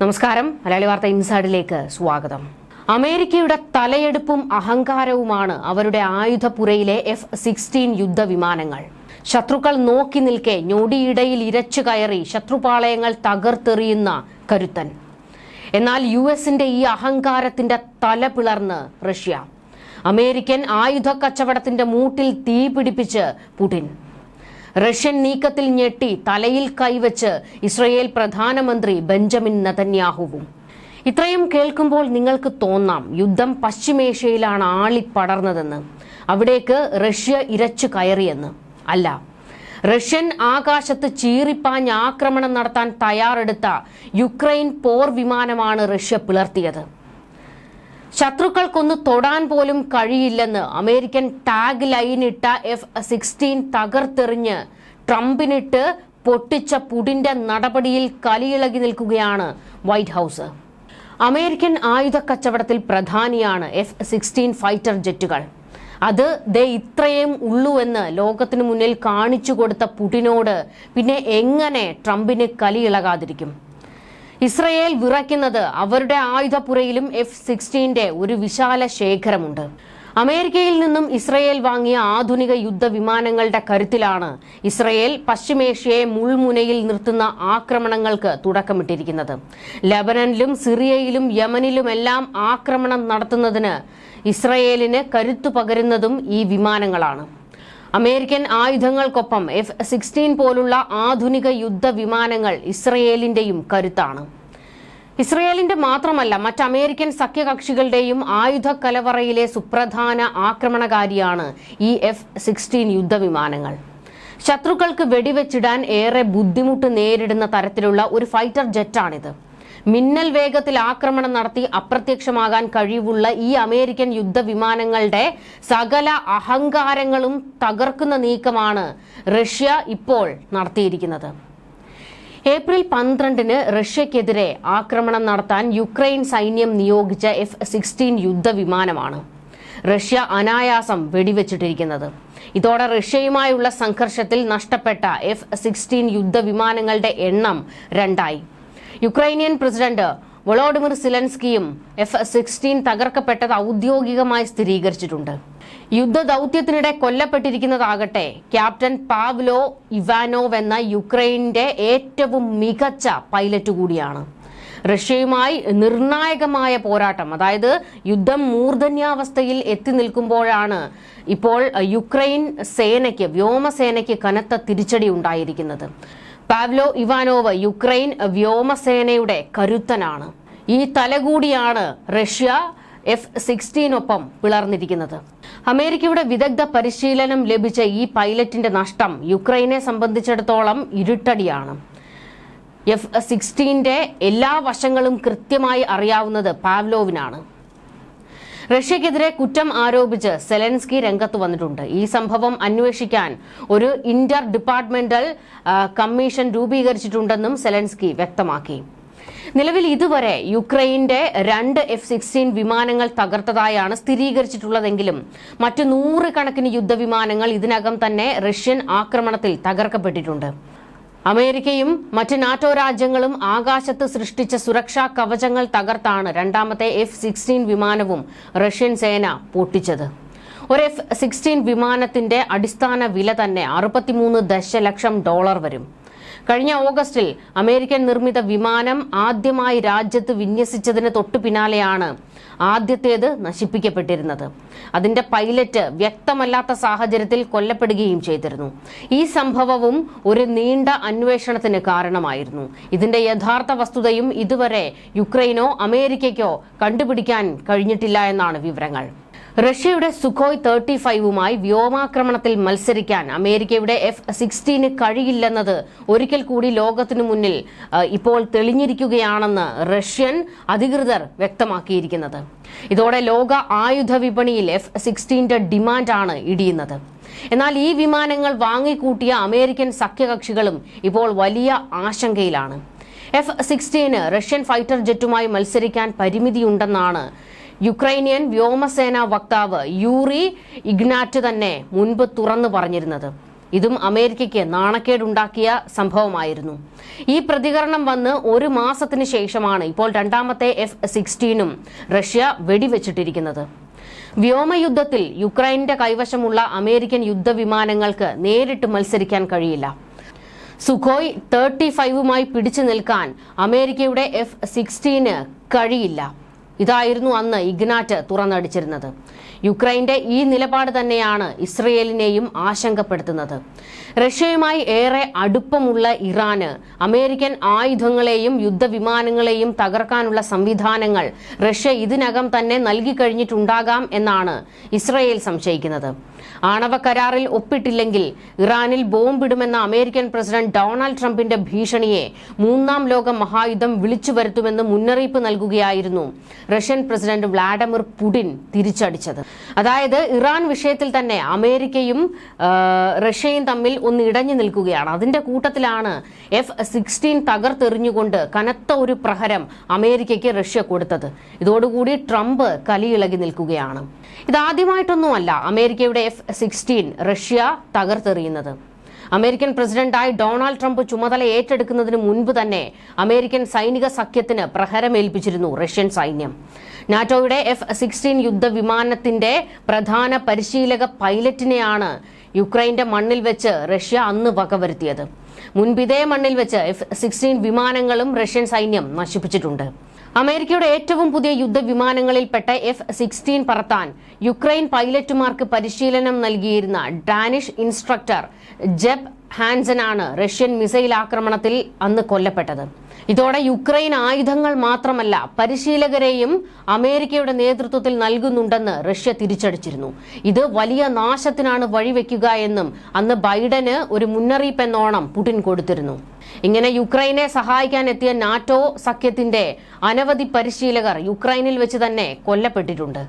നമസ്കാരം. മലയാളി വാർത്ത ഇൻസൈഡിലേക്ക് സ്വാഗതം. അമേരിക്കയുടെ തലയെടുപ്പും അഹങ്കാരവുമാണ് അവരുടെ ആയുധപ്പുരയിലെ F-16 യുദ്ധവിമാനങ്ങൾ. ശത്രുക്കൾ നോക്കി നിൽക്കെ ഞൊടിയിടയിൽ ഇരച്ചു കയറി ശത്രുപാളയങ്ങൾ തകർത്തെറിയുന്ന കരുത്തൻ. എന്നാൽ US-ന്റെ ഈ അഹങ്കാരത്തിന്റെ തല പിളർന്ന് റഷ്യ. അമേരിക്കൻ ആയുധ കച്ചവടത്തിന്റെ മൂട്ടിൽ തീ പിടിപ്പിച്ച് പുടിൻ. റഷ്യൻ നീക്കത്തിൽ ഞെട്ടി തലയിൽ കൈവച്ച് ഇസ്രയേൽ പ്രധാനമന്ത്രി ബെഞ്ചമിൻ നെതന്യാഹുവും. ഇത്രയും കേൾക്കുമ്പോൾ നിങ്ങൾക്ക് തോന്നാം യുദ്ധം പശ്ചിമേഷ്യയിലാണ് ആളിപ്പടർന്നതെന്ന്, അവിടേക്ക് റഷ്യ ഇരച്ചു കയറിയെന്ന്. അല്ല, റഷ്യൻ ആകാശത്ത് ചീറിപ്പാഞ്ഞ് ആക്രമണം നടത്താൻ തയ്യാറെടുത്ത യുക്രൈൻ പോർ വിമാനമാണ് റഷ്യ പിളർത്തിയത്. ശത്രുക്കൾക്കൊന്ന് തൊടാൻ പോലും കഴിയില്ലെന്ന് അമേരിക്കൻ ടാഗ് ലൈനിട്ട F-16 തകർത്തെറിഞ്ഞ് ട്രംപിനിട്ട് പൊട്ടിച്ച പുടിന്റെ നടപടിയിൽ കലിയിളകി നിൽക്കുകയാണ് വൈറ്റ് ഹൌസ്. അമേരിക്കൻ ആയുധ കച്ചവടത്തിൽ പ്രധാനിയാണ് F-16 ഫൈറ്റർ ജെറ്റുകൾ. അത് ഇത്രയും ഉള്ളൂ എന്ന് ലോകത്തിനു മുന്നിൽ കാണിച്ചു കൊടുത്ത പുടിനോട് പിന്നെ എങ്ങനെ ട്രംപിന് കലിയിളകാതിരിക്കും? ഇസ്രയേൽ വിറയ്ക്കുന്നത് അവരുടെ ആയുധപ്പുരയിലും F-16 ഒരു വിശാല ശേഖരമുണ്ട്. അമേരിക്കയിൽ നിന്നും ഇസ്രയേൽ വാങ്ങിയ ആധുനിക യുദ്ധവിമാനങ്ങളുടെ കരുത്തിലാണ് ഇസ്രയേൽ പശ്ചിമേഷ്യയെ മുൾമുനയിൽ നിർത്തുന്ന ആക്രമണങ്ങൾക്ക് തുടക്കമിട്ടിരിക്കുന്നത്. ലെബനനിലും സിറിയയിലും യമനിലുമെല്ലാം ആക്രമണം നടത്തുന്നതിന് ഇസ്രയേലിന് കരുത്തു പകരുന്നതും ഈ വിമാനങ്ങളാണ്. അമേരിക്കൻ ആയുധങ്ങൾക്കൊപ്പം F-16 പോലുള്ള ആധുനിക യുദ്ധവിമാനങ്ങൾ ഇസ്രയേലിന്റെയും കരുത്താണ്. ഇസ്രയേലിന്റെ മാത്രമല്ല, മറ്റ് അമേരിക്കൻ സഖ്യകക്ഷികളുടെയും ആയുധ കലവറയിലെ സുപ്രധാന ആക്രമണകാരിയാണ് ഈ F-16 യുദ്ധവിമാനങ്ങൾ. ശത്രുക്കൾക്ക് വെടിവെച്ചിടാൻ ഏറെ ബുദ്ധിമുട്ട് നേരിടുന്ന തരത്തിലുള്ള ഒരു ഫൈറ്റർ ജെറ്റാണിത്. മിന്നൽ വേഗത്തിൽ ആക്രമണം നടത്തി അപ്രത്യക്ഷമാകാൻ കഴിവുള്ള ഈ അമേരിക്കൻ യുദ്ധവിമാനങ്ങളുടെ സകല അഹങ്കാരങ്ങളും തകർക്കുന്ന നീക്കമാണ് റഷ്യ ഇപ്പോൾ നടത്തിയിരിക്കുന്നത്. ഏപ്രിൽ 12-ന് റഷ്യക്കെതിരെ ആക്രമണം നടത്താൻ യുക്രൈൻ സൈന്യം നിയോഗിച്ച F-16 യുദ്ധവിമാനമാണ് റഷ്യ അനായാസം വെടിവെച്ചിട്ടിരിക്കുന്നത്. ഇതോടെ റഷ്യയുമായുള്ള സംഘർഷത്തിൽ നഷ്ടപ്പെട്ട F-16 യുദ്ധവിമാനങ്ങളുടെ എണ്ണം 2ആയി. യുക്രൈനിയൻ പ്രസിഡന്റ് വൊളോഡിമിർ സെലൻസ്കിയും F-16 തകർക്കപ്പെട്ടത് ഔദ്യോഗികമായി സ്ഥിരീകരിച്ചിട്ടുണ്ട്. യുദ്ധ ദൗത്യത്തിനിടെ കൊല്ലപ്പെട്ടിരിക്കുന്നതാകട്ടെ ക്യാപ്റ്റൻ പാവ്ലോ ഇവാനോവ് എന്ന യുക്രൈനിന്റെ ഏറ്റവും മികച്ച പൈലറ്റ് കൂടിയാണ്. റഷ്യയുമായി നിർണായകമായ പോരാട്ടം, അതായത് യുദ്ധം മൂർധന്യാവസ്ഥയിൽ എത്തി നിൽക്കുമ്പോഴാണ് ഇപ്പോൾ യുക്രൈൻ സേനയ്ക്ക്, വ്യോമസേനയ്ക്ക് കനത്ത തിരിച്ചടി ഉണ്ടായിരിക്കുന്നത്. പാവ്ലോ ഇവാനോവ് യുക്രൈൻ വ്യോമസേനയുടെ കരുത്തനാണ്. ഈ തലകൂടിയാണ് റഷ്യ F-16 പിളർന്നിരിക്കുന്നത്. അമേരിക്കയുടെ വിദഗ്ധ പരിശീലനം ലഭിച്ച ഈ പൈലറ്റിന്റെ നഷ്ടം യുക്രൈനെ സംബന്ധിച്ചിടത്തോളം ഇരുട്ടടിയാണ്. F-16 എല്ലാ വശങ്ങളും കൃത്യമായി അറിയാവുന്നത് പാവ്ലോവിനാണ്. റഷ്യക്കെതിരെ കുറ്റം ആരോപിച്ച് സെലൻസ്കി രംഗത്ത് വന്നിട്ടുണ്ട്. ഈ സംഭവം അന്വേഷിക്കാൻ ഒരു ഇന്റർ ഡിപ്പാർട്ട്മെന്റൽ കമ്മീഷൻ രൂപീകരിച്ചിട്ടുണ്ടെന്നും സെലൻസ്കി വ്യക്തമാക്കി. നിലവിൽ ഇതുവരെ യുക്രൈന്റെ 2 F-16 വിമാനങ്ങൾ തകർത്തതായാണ് സ്ഥിരീകരിച്ചിട്ടുള്ളതെങ്കിലും മറ്റു 100 കണക്കിന് യുദ്ധവിമാനങ്ങൾ ഇതിനകം തന്നെ റഷ്യൻ ആക്രമണത്തിൽ തകർക്കപ്പെട്ടിട്ടുണ്ട്. അമേരിക്കയും മറ്റ് നാറ്റോ രാജ്യങ്ങളും ആകാശത്ത് സൃഷ്ടിച്ച സുരക്ഷാ കവചങ്ങൾ തകർത്താണ് രണ്ടാമത്തെ F-16 വിമാനവും റഷ്യൻ സേന പൊട്ടിച്ചത്. ഒരു F-16 വിമാനത്തിന്റെ അടിസ്ഥാന വില തന്നെ $63 ദശലക്ഷം വരും. കഴിഞ്ഞ ഓഗസ്റ്റിൽ അമേരിക്കൻ നിർമ്മിത വിമാനം ആദ്യമായി രാജ്യത്ത് വിന്യസിച്ചതിന് തൊട്ടു പിന്നാലെയാണ് ആദ്യത്തേത് നശിപ്പിക്കപ്പെട്ടിരുന്നത്. അതിന്റെ പൈലറ്റ് വ്യക്തമല്ലാത്ത സാഹചര്യത്തിൽ കൊല്ലപ്പെടുകയും ചെയ്തിരുന്നു. ഈ സംഭവവും ഒരു നീണ്ട അന്വേഷണത്തിന് കാരണമായിരുന്നു. ഇതിന്റെ യഥാർത്ഥ വസ്തുതയും ഇതുവരെ യുക്രൈനോ അമേരിക്കയ്ക്കോ കണ്ടുപിടിക്കാൻ കഴിഞ്ഞിട്ടില്ല എന്നാണ് വിവരങ്ങൾ. റഷ്യയുടെ സുഖോയ് 35വുമായി വ്യോമാക്രമണത്തിൽ മത്സരിക്കാൻ അമേരിക്കയുടെ F-16 കഴിയില്ലെന്നത് ഒരിക്കൽ കൂടി ലോകത്തിനു മുന്നിൽ ഇപ്പോൾ തെളിഞ്ഞിരിക്കുകയാണെന്ന് റഷ്യൻ അധികൃതർ വ്യക്തമാക്കിയിരിക്കുന്നത്. ഇതോടെ ലോക ആയുധ വിപണിയിൽ F-16 ഡിമാൻഡാണ് ഇടിയുന്നത്. എന്നാൽ ഈ വിമാനങ്ങൾ വാങ്ങിക്കൂട്ടിയ അമേരിക്കൻ സഖ്യകക്ഷികളും ഇപ്പോൾ വലിയ ആശങ്കയിലാണ്. F-16 റഷ്യൻ ഫൈറ്റർ ജെറ്റുമായി മത്സരിക്കാൻ പരിമിതിയുണ്ടെന്നാണ് യുക്രൈനിയൻ വ്യോമസേനാ വക്താവ് യൂറി ഇഗ്നാറ്റ് തന്നെ മുൻപ് തുറന്നു പറഞ്ഞിരുന്നത്. ഇതും അമേരിക്കയ്ക്ക് നാണക്കേടുണ്ടാക്കിയ സംഭവമായിരുന്നു. ഈ പ്രതികരണം വന്ന് ഒരു മാസത്തിന് ശേഷമാണ് ഇപ്പോൾ രണ്ടാമത്തെ F-16 റഷ്യ വെടിവെച്ചിട്ടിരിക്കുന്നത്. വ്യോമയുദ്ധത്തിൽ യുക്രൈന്റെ കൈവശമുള്ള അമേരിക്കൻ യുദ്ധവിമാനങ്ങൾക്ക് നേരിട്ട് മത്സരിക്കാൻ കഴിയില്ല. സുഖോയ് 35 പിടിച്ചു നിൽക്കാൻ അമേരിക്കയുടെ F-16 കഴിയില്ല. ഇതായിരുന്നു അന്ന് ഇഗ്നാറ്റ് തുറന്നടിച്ചിരുന്നത്. യുക്രൈന്റെ ഈ നിലപാട് തന്നെയാണ് ഇസ്രയേലിനെയും ആശങ്കപ്പെടുത്തുന്നത്. റഷ്യയുമായി ഏറെ അടുപ്പമുള്ള ഇറാന് അമേരിക്കൻ ആയുധങ്ങളെയും യുദ്ധവിമാനങ്ങളെയും തകർക്കാനുള്ള സംവിധാനങ്ങൾ റഷ്യ ഇതിനകം തന്നെ നൽകിക്കഴിഞ്ഞിട്ടുണ്ടാകാം എന്നാണ് ഇസ്രയേൽ സംശയിക്കുന്നത്. ആണവ കരാറിൽ ഒപ്പിട്ടില്ലെങ്കിൽ ഇറാനിൽ ബോംബിടുമെന്ന അമേരിക്കൻ പ്രസിഡന്റ് ഡൊണാൾഡ് ട്രംപിന്റെ ഭീഷണിയെ മൂന്നാം ലോക മഹായുദ്ധം വിളിച്ചു വരുത്തുമെന്ന് മുന്നറിയിപ്പ് നൽകുകയായിരുന്നു റഷ്യൻ പ്രസിഡന്റ് വ്ളാഡിമിർ പുടിൻ തിരിച്ചടിച്ചത്. അതായത് ഇറാൻ വിഷയത്തിൽ തന്നെ അമേരിക്കയും റഷ്യയും തമ്മിൽ ഒന്ന് ഇടഞ്ഞു നിൽക്കുകയാണ്. അതിന്റെ കൂട്ടത്തിലാണ് F-16 തകർത്തെറിഞ്ഞുകൊണ്ട് കനത്ത ഒരു പ്രഹരം അമേരിക്കയ്ക്ക് റഷ്യ കൊടുത്തത്. ഇതോടുകൂടി ട്രംപ് കലിയിളകി നിൽക്കുകയാണ്. ഇതാദ്യമായിട്ടൊന്നുമല്ല അമേരിക്കയുടെ F-16 റഷ്യ തകർത്തെറിയുന്നത്. അമേരിക്കൻ പ്രസിഡന്റായി ഡൊണാൾഡ് ട്രംപ് ചുമതല ഏറ്റെടുക്കുന്നതിന് മുൻപ് തന്നെ അമേരിക്കൻ സൈനിക സഖ്യത്തിന് പ്രഹരമേൽപ്പിച്ചിരുന്നു റഷ്യൻ സൈന്യം. നാറ്റോയുടെ F-16 യുദ്ധവിമാനത്തിന്റെ പ്രധാന പരിശീലക പൈലറ്റിനെയാണ് യുക്രൈന്റെ മണ്ണിൽ വെച്ച് റഷ്യ അന്ന് വകവരുത്തിയത്. മുൻപ് ഇതേ മണ്ണിൽ വെച്ച് F-16 വിമാനങ്ങളും റഷ്യൻ സൈന്യം നശിപ്പിച്ചിട്ടുണ്ട്. അമേരിക്കയുടെ ഏറ്റവും പുതിയ യുദ്ധവിമാനങ്ങളിൽപ്പെട്ട F-16 പറത്താൻ യുക്രൈൻ പൈലറ്റുമാർക്ക് പരിശീലനം നൽകിയിരുന്ന ഡാനിഷ് ഇൻസ്ട്രക്ടർ ജെബ് ഹാൻസനാണ് റഷ്യൻ മിസൈൽ ആക്രമണത്തിൽ അന്ന് കൊല്ലപ്പെട്ടത്. ഇതോടെ യുക്രൈൻ ആയുധങ്ങൾ മാത്രമല്ല പരിശീലകരെയും അമേരിക്കയുടെ നേതൃത്വത്തിൽ നൽകുന്നുണ്ടെന്ന് റഷ്യ തിരിച്ചടിച്ചിരുന്നു. ഇത് വലിയ നാശത്തിനാണ് വഴിവെക്കുക എന്നും അന്ന് ബൈഡന് ഒരു മുന്നറിയിപ്പ് എന്നോണം പുടിൻ കൊടുത്തിരുന്നു. ഇങ്ങനെ യുക്രൈനെ സഹായിക്കാൻ എത്തിയ നാറ്റോ സഖ്യത്തിന്റെ അനവധി പരിശീലകർ യുക്രൈനിൽ വെച്ച് തന്നെ കൊല്ലപ്പെട്ടിട്ടുണ്ട്.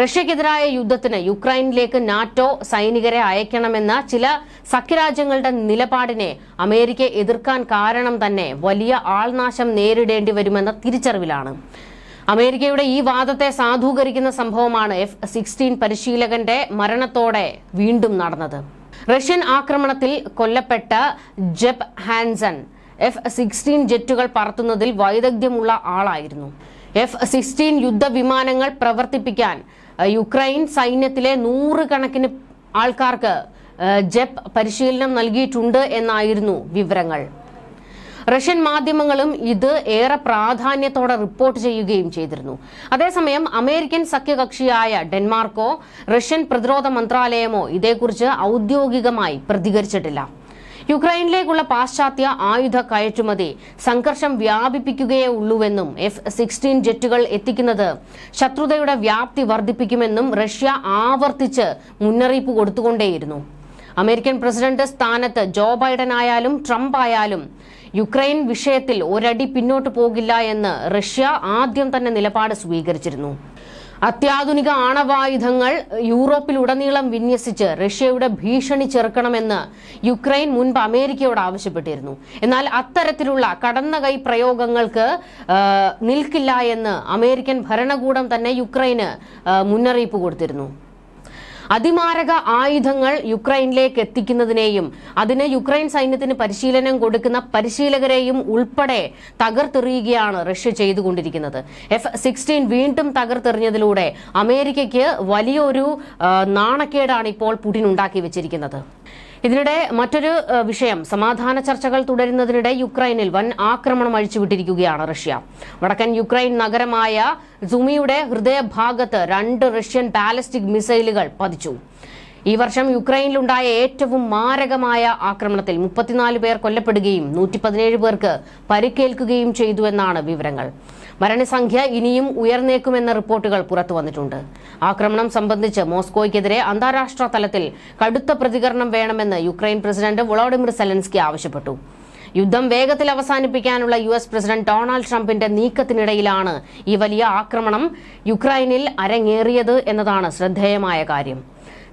റഷ്യക്കെതിരായ യുദ്ധത്തിന് യുക്രൈനിലേക്ക് നാറ്റോ സൈനികരെ അയക്കണമെന്ന ചില സഖ്യരാജ്യങ്ങളുടെ നിലപാടിനെ അമേരിക്ക എതിർക്കാൻ കാരണം തന്നെ വലിയ ആൾനാശം നേരിടേണ്ടി വരുമെന്ന തിരിച്ചറിവിലാണ്. അമേരിക്കയുടെ ഈ വാദത്തെ സാധൂകരിക്കുന്ന സംഭവമാണ് F-16 പരിശീലകന്റെ മരണത്തോടെ വീണ്ടും നടന്നത്. റഷ്യൻ ആക്രമണത്തിൽ കൊല്ലപ്പെട്ട ജെബ് ഹാൻസൺ F-16 ജെറ്റുകൾ പറത്തുന്നതിൽ വൈദഗ്ധ്യമുള്ള ആളായിരുന്നു. F-16 യുദ്ധവിമാനങ്ങൾ പ്രവർത്തിപ്പിക്കാൻ യുക്രൈൻ സൈന്യത്തിലെ 100 കണക്കിന് ആൾക്കാർക്ക് ജെബ് പരിശീലനം നൽകിയിട്ടുണ്ട് എന്നായിരുന്നു വിവരങ്ങൾ. റഷ്യൻ മാധ്യമങ്ങളും ഇത് ഏറെ പ്രാധാന്യത്തോടെ റിപ്പോർട്ട് ചെയ്യുകയും ചെയ്തിരുന്നു. അതേസമയം അമേരിക്കൻ സഖ്യകക്ഷിയായ ഡെൻമാർക്കോ റഷ്യൻ പ്രതിരോധ മന്ത്രാലയമോ ഇതേക്കുറിച്ച് ഔദ്യോഗികമായി പ്രതികരിച്ചിട്ടില്ല. യുക്രൈനിലേക്കുള്ള പാശ്ചാത്യ ആയുധ കയറ്റുമതി സംഘർഷം വ്യാപിപ്പിക്കുകയേ ഉള്ളൂവെന്നും F-16 ജെറ്റുകൾ എത്തിക്കുന്നത് ശത്രുതയുടെ വ്യാപ്തി വർദ്ധിപ്പിക്കുമെന്നും റഷ്യ ആവർത്തിച്ച് മുന്നറിയിപ്പ് കൊടുത്തുകൊണ്ടേയിരുന്നു. അമേരിക്കൻ പ്രസിഡന്റ് സ്ഥാനത്ത് ജോ ബൈഡൻ ആയാലും ട്രംപ് ആയാലും യുക്രൈൻ വിഷയത്തിൽ ഒരടി പിന്നോട്ട് പോകില്ല എന്ന് റഷ്യ ആദ്യം തന്നെ നിലപാട് സ്വീകരിച്ചിരുന്നു. അത്യാധുനിക ആണവായുധങ്ങൾ യൂറോപ്പിലുടനീളം വിന്യസിച്ച് റഷ്യയുടെ ഭീഷണി ചെറുക്കണമെന്ന് യുക്രൈൻ മുൻപ് അമേരിക്കയോട് ആവശ്യപ്പെട്ടിരുന്നു. എന്നാൽ അത്തരത്തിലുള്ള കടന്നകൈ പ്രയോഗങ്ങൾക്ക് നിൽക്കില്ല എന്ന് അമേരിക്കൻ ഭരണകൂടം തന്നെ യുക്രൈന് മുന്നറിയിപ്പ് കൊടുത്തിരുന്നു. അതിമാരക ആയുധങ്ങൾ യുക്രൈനിലേക്ക് എത്തിക്കുന്നതിനെയും അതിന് യുക്രൈൻ സൈന്യത്തിന് പരിശീലനം കൊടുക്കുന്ന പരിശീലകരെയും ഉൾപ്പെടെ തകർത്തെറിയുകയാണ് റഷ്യ ചെയ്തുകൊണ്ടിരിക്കുന്നത്. F-16 വീണ്ടും തകർത്തെറിഞ്ഞതിലൂടെ അമേരിക്കയ്ക്ക് വലിയൊരു നാണക്കേടാണ് ഇപ്പോൾ പുടിൻ ഉണ്ടാക്കി വെച്ചിരിക്കുന്നത്. ഇതിനിടെ മറ്റൊരു വിഷയം, സമാധാന ചർച്ചകൾ തുടരുന്നതിനിടെ യുക്രൈനിൽ വൻ ആക്രമണം അഴിച്ചുവിട്ടിരിക്കുകയാണ് റഷ്യ. വടക്കൻ യുക്രൈൻ നഗരമായ സുമിയുടെ ഹൃദയഭാഗത്ത് 2 റഷ്യൻ ബാലിസ്റ്റിക് മിസൈലുകൾ പതിച്ചു. ഈ വർഷം യുക്രൈനിലുണ്ടായ ഏറ്റവും മാരകമായ ആക്രമണത്തിൽ 34 പേർ കൊല്ലപ്പെടുകയും 117 പേർക്ക് പരിക്കേൽക്കുകയും ചെയ്തുവെന്നാണ് വിവരങ്ങൾ. മരണസംഖ്യ ഇനിയും ഉയർന്നേക്കുമെന്ന റിപ്പോർട്ടുകൾ പുറത്തു വന്നിട്ടുണ്ട്. ആക്രമണം സംബന്ധിച്ച് മോസ്കോയ്ക്കെതിരെ അന്താരാഷ്ട്ര തലത്തിൽ കടുത്ത പ്രതികരണം വേണമെന്ന് യുക്രൈൻ പ്രസിഡന്റ് വൊളോഡിമിർ സെലൻസ്കി ആവശ്യപ്പെട്ടു. യുദ്ധം വേഗത്തിൽ അവസാനിപ്പിക്കാനുള്ള US പ്രസിഡന്റ് ഡൊണാൾഡ് ട്രംപിന്റെ നീക്കത്തിനിടയിലാണ് ഈ വലിയ ആക്രമണം യുക്രൈനിൽ അരങ്ങേറിയത് എന്നതാണ് ശ്രദ്ധേയമായ കാര്യം.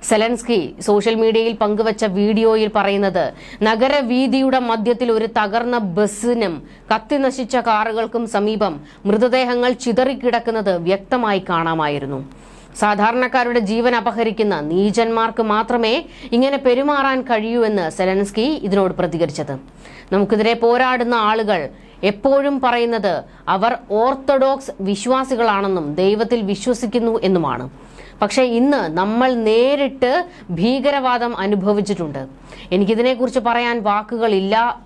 സെലൻസ്കി സോഷ്യൽ മീഡിയയിൽ പങ്കുവച്ച വീഡിയോയിൽ പറയുന്നത്, നഗരവീതിയുടെ മധ്യത്തിൽ ഒരു തകർന്ന ബസ്സിനും കത്തിനശിച്ച കാറുകൾക്കും സമീപം മൃതദേഹങ്ങൾ ചിതറിക്കിടക്കുന്നത് വ്യക്തമായി കാണാമായിരുന്നു. സാധാരണക്കാരുടെ ജീവൻ അപഹരിക്കുന്ന നീചന്മാർക്ക് മാത്രമേ ഇങ്ങനെ പെരുമാറാൻ കഴിയൂ എന്ന് സെലൻസ്കി ഇതിനോട് പ്രതികരിച്ചത്. നമുക്കെതിരെ പോരാടുന്ന ആളുകൾ എപ്പോഴും പറയുന്നത് അവർ ഓർത്തഡോക്സ് വിശ്വാസികളാണെന്നും ദൈവത്തിൽ വിശ്വസിക്കുന്നു എന്നുമാണ്. പക്ഷേ ഇന്ന് നമ്മൾ നേരിട്ട് ഭീകരവാദം അനുഭവിച്ചിട്ടുണ്ട്. എനിക്കിതിനെക്കുറിച്ച് പറയാൻ വാക്കുകളില്ല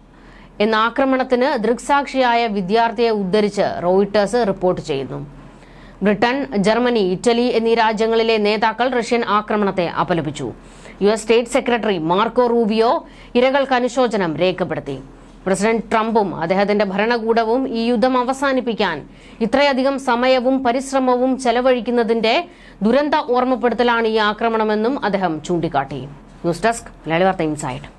എന്ന ആക്രമണത്തിന് ദൃക്സാക്ഷിയായ വിദ്യാർത്ഥിയെ ഉദ്ധരിച്ച് റോയിട്ടേഴ്സ് റിപ്പോർട്ട് ചെയ്യുന്നു. ബ്രിട്ടൻ, ജർമ്മനി, ഇറ്റലി എന്നീ രാജ്യങ്ങളിലെ നേതാക്കൾ റഷ്യൻ ആക്രമണത്തെ അപലപിച്ചു. US state secretary Marco Rubio ഇരകൾക്ക് അനുശോചനം രേഖപ്പെടുത്തി. പ്രസിഡന്റ് ട്രംപും അദ്ദേഹത്തിന്റെ ഭരണകൂടവും ഈ യുദ്ധം അവസാനിപ്പിക്കാൻ ഇത്രയധികം സമയവും പരിശ്രമവും ചെലവഴിക്കുന്നതിന്റെ ദുരന്ത ഓർമ്മപ്പെടുത്തലാണ് ഈ ആക്രമണമെന്നും അദ്ദേഹം ചൂണ്ടിക്കാട്ടി. ന്യൂസ് ഡെസ്ക് മലയാളി വാർത്ത ഇൻസൈഡ്.